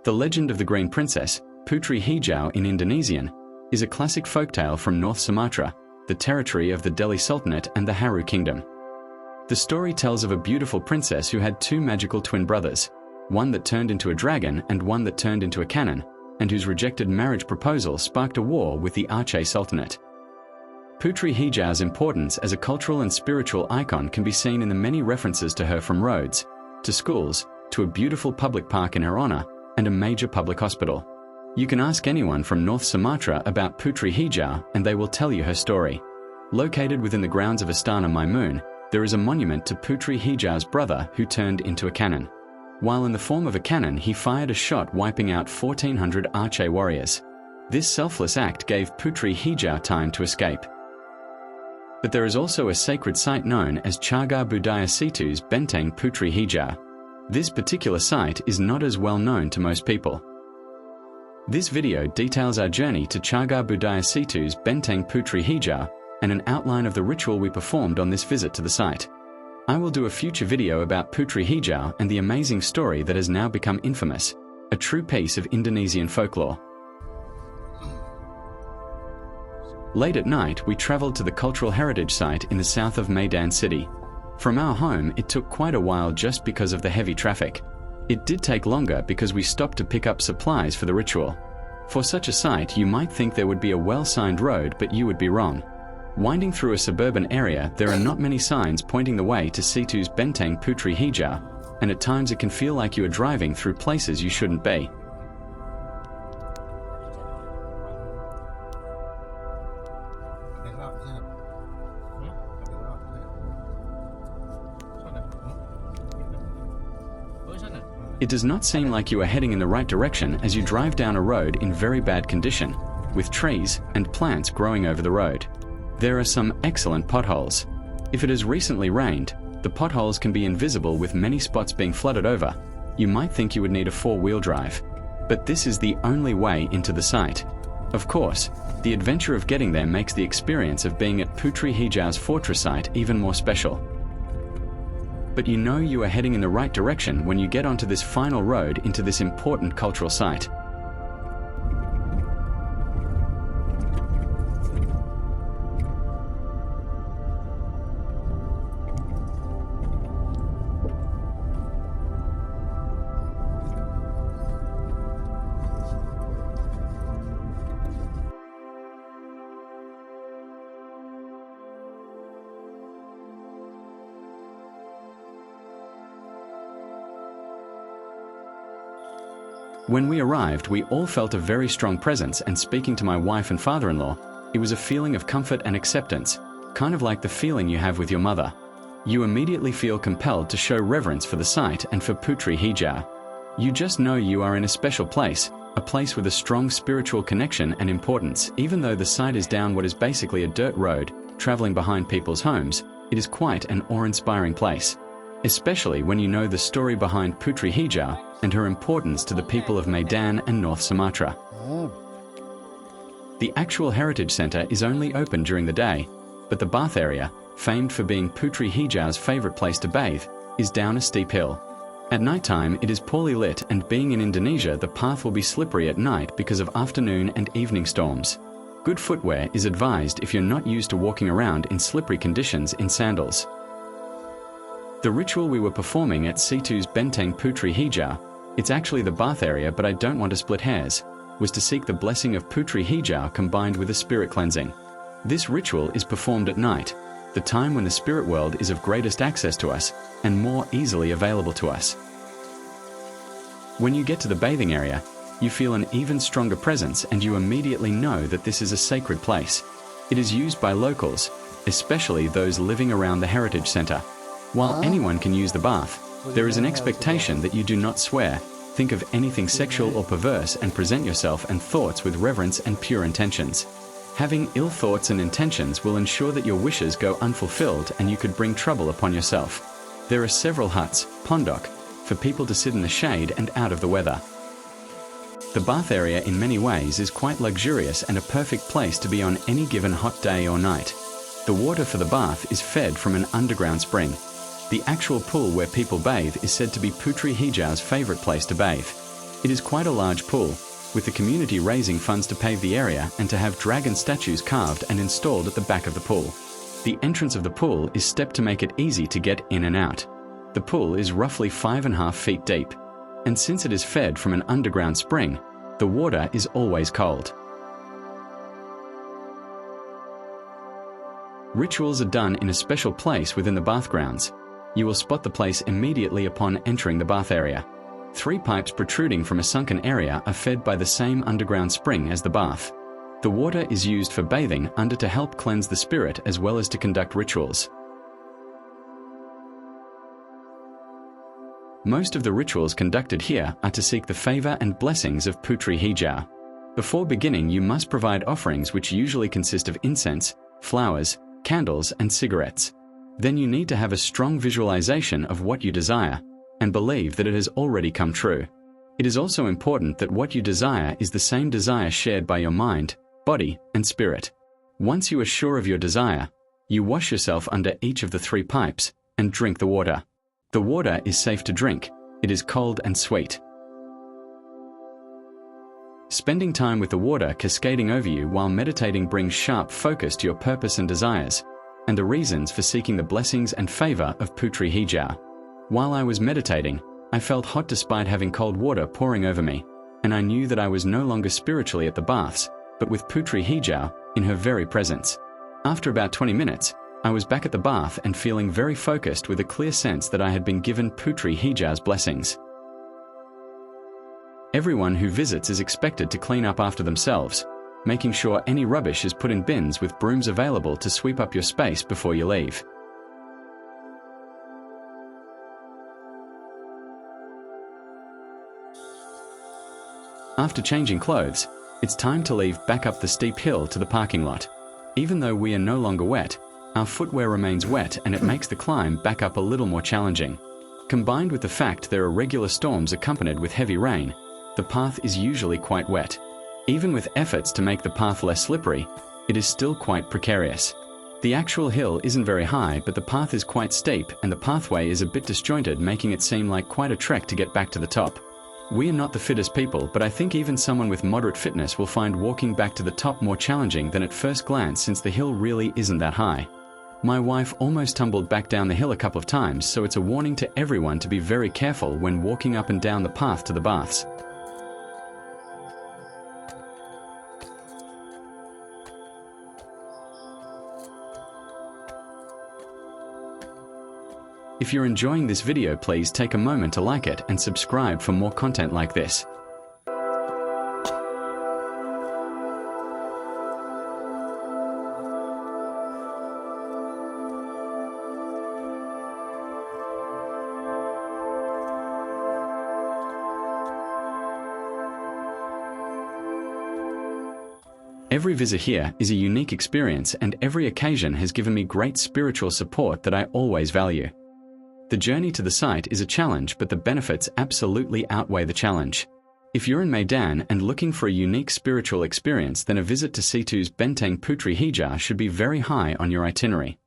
The legend of the Green Princess, Putri Hijau in Indonesian, is a classic folktale from North Sumatra, the territory of the Delhi Sultanate and the Haru Kingdom. The story tells of a beautiful princess who had two magical twin brothers, one that turned into a dragon and one that turned into a cannon, and whose rejected marriage proposal sparked a war with the Aceh Sultanate. Putri Hijau's importance as a cultural and spiritual icon can be seen in the many references to her from roads, to schools, to a beautiful public park in her honor, and a major public hospital. You can ask anyone from North Sumatra about Putri Hijau and they will tell you her story. Located within the grounds of Istana Maimun, there is a monument to Putri Hijau's brother who turned into a cannon. While in the form of a cannon, he fired a shot wiping out 1,400 Aceh warriors. This selfless act gave Putri Hijau time to escape. But there is also a sacred site known as Cagar Budaya Situ's Benteng Putri Hijau. This particular site is not as well known to most people. This video details our journey to Cagar Budaya Situ's Benteng Putri Hijau and an outline of the ritual we performed on this visit to the site. I will do a future video about Putri Hijau and the amazing story that has now become infamous, a true piece of Indonesian folklore. Late at night, we traveled to the cultural heritage site in the south of Medan city. From our home, it took quite a while just because of the heavy traffic. It did take longer because we stopped to pick up supplies for the ritual. For such a site, you might think there would be a well-signed road, but you would be wrong. Winding through a suburban area, there are not many signs pointing the way to Situ's Benteng Putri Hijau, and at times it can feel like you are driving through places you shouldn't be. It does not seem like you are heading in the right direction as you drive down a road in very bad condition, with trees and plants growing over the road. There are some excellent potholes. If it has recently rained, the potholes can be invisible with many spots being flooded over. You might think you would need a four-wheel drive. But this is the only way into the site. Of course, the adventure of getting there makes the experience of being at Putri Hijau's fortress site even more special. But you know you are heading in the right direction when you get onto this final road into this important cultural site. When we arrived, we all felt a very strong presence, and speaking to my wife and father-in-law, it was a feeling of comfort and acceptance, kind of like the feeling you have with your mother. You immediately feel compelled to show reverence for the site and for Putri Hijau. You just know you are in a special place, a place with a strong spiritual connection and importance. Even though the site is down what is basically a dirt road, traveling behind people's homes, it is quite an awe-inspiring place. Especially when you know the story behind Putri Hijau and her importance to the people of Medan and North Sumatra. The actual heritage center is only open during the day, but the bath area, famed for being Putri Hijau's favorite place to bathe, is down a steep hill. At nighttime, it is poorly lit, and being in Indonesia, the path will be slippery at night because of afternoon and evening storms. Good footwear is advised if you're not used to walking around in slippery conditions in sandals. The ritual we were performing at Situ's Benteng Putri Hijau, it's actually the bath area but I don't want to split hairs, was to seek the blessing of Putri Hijau combined with a spirit cleansing. This ritual is performed at night, the time when the spirit world is of greatest access to us and more easily available to us. When you get to the bathing area, you feel an even stronger presence and you immediately know that this is a sacred place. It is used by locals, especially those living around the heritage center. While anyone can use the bath, there is an expectation that you do not swear, think of anything sexual or perverse, and present yourself and thoughts with reverence and pure intentions. Having ill thoughts and intentions will ensure that your wishes go unfulfilled and you could bring trouble upon yourself. There are several huts, pondok, for people to sit in the shade and out of the weather. The bath area in many ways is quite luxurious and a perfect place to be on any given hot day or night. The water for the bath is fed from an underground spring. The actual pool where people bathe is said to be Putri Hijau's favorite place to bathe. It is quite a large pool, with the community raising funds to pave the area and to have dragon statues carved and installed at the back of the pool. The entrance of the pool is stepped to make it easy to get in and out. The pool is roughly 5.5 feet deep, and since it is fed from an underground spring, the water is always cold. Rituals are done in a special place within the bath grounds. You will spot the place immediately upon entering the bath area. 3 pipes protruding from a sunken area are fed by the same underground spring as the bath. The water is used for bathing under to help cleanse the spirit as well as to conduct rituals. Most of the rituals conducted here are to seek the favor and blessings of Putri Hijau. Before beginning, you must provide offerings which usually consist of incense, flowers, candles, and cigarettes. Then you need to have a strong visualization of what you desire and believe that it has already come true. It is also important that what you desire is the same desire shared by your mind, body, and spirit. Once you are sure of your desire, you wash yourself under each of the 3 pipes and drink the water. The water is safe to drink. It is cold and sweet. Spending time with the water cascading over you while meditating brings sharp focus to your purpose and desires, and the reasons for seeking the blessings and favor of Putri Hijau. While I was meditating, I felt hot despite having cold water pouring over me, and I knew that I was no longer spiritually at the baths, but with Putri Hijau in her very presence. After about 20 minutes, I was back at the bath and feeling very focused with a clear sense that I had been given Putri Hijau's blessings. Everyone who visits is expected to clean up after themselves, making sure any rubbish is put in bins with brooms available to sweep up your space before you leave. After changing clothes, it's time to leave back up the steep hill to the parking lot. Even though we are no longer wet, our footwear remains wet and it makes the climb back up a little more challenging. Combined with the fact there are regular storms accompanied with heavy rain, the path is usually quite wet. Even with efforts to make the path less slippery, it is still quite precarious. The actual hill isn't very high, but the path is quite steep and the pathway is a bit disjointed, making it seem like quite a trek to get back to the top. We are not the fittest people, but I think even someone with moderate fitness will find walking back to the top more challenging than at first glance, since the hill really isn't that high. My wife almost tumbled back down the hill a couple of times, so it's a warning to everyone to be very careful when walking up and down the path to the baths. If you're enjoying this video, please take a moment to like it and subscribe for more content like this. Every visit here is a unique experience, and every occasion has given me great spiritual support that I always value. The journey to the site is a challenge, but the benefits absolutely outweigh the challenge. If you're in Medan and looking for a unique spiritual experience, then a visit to Situ's Benteng Putri Hijau should be very high on your itinerary.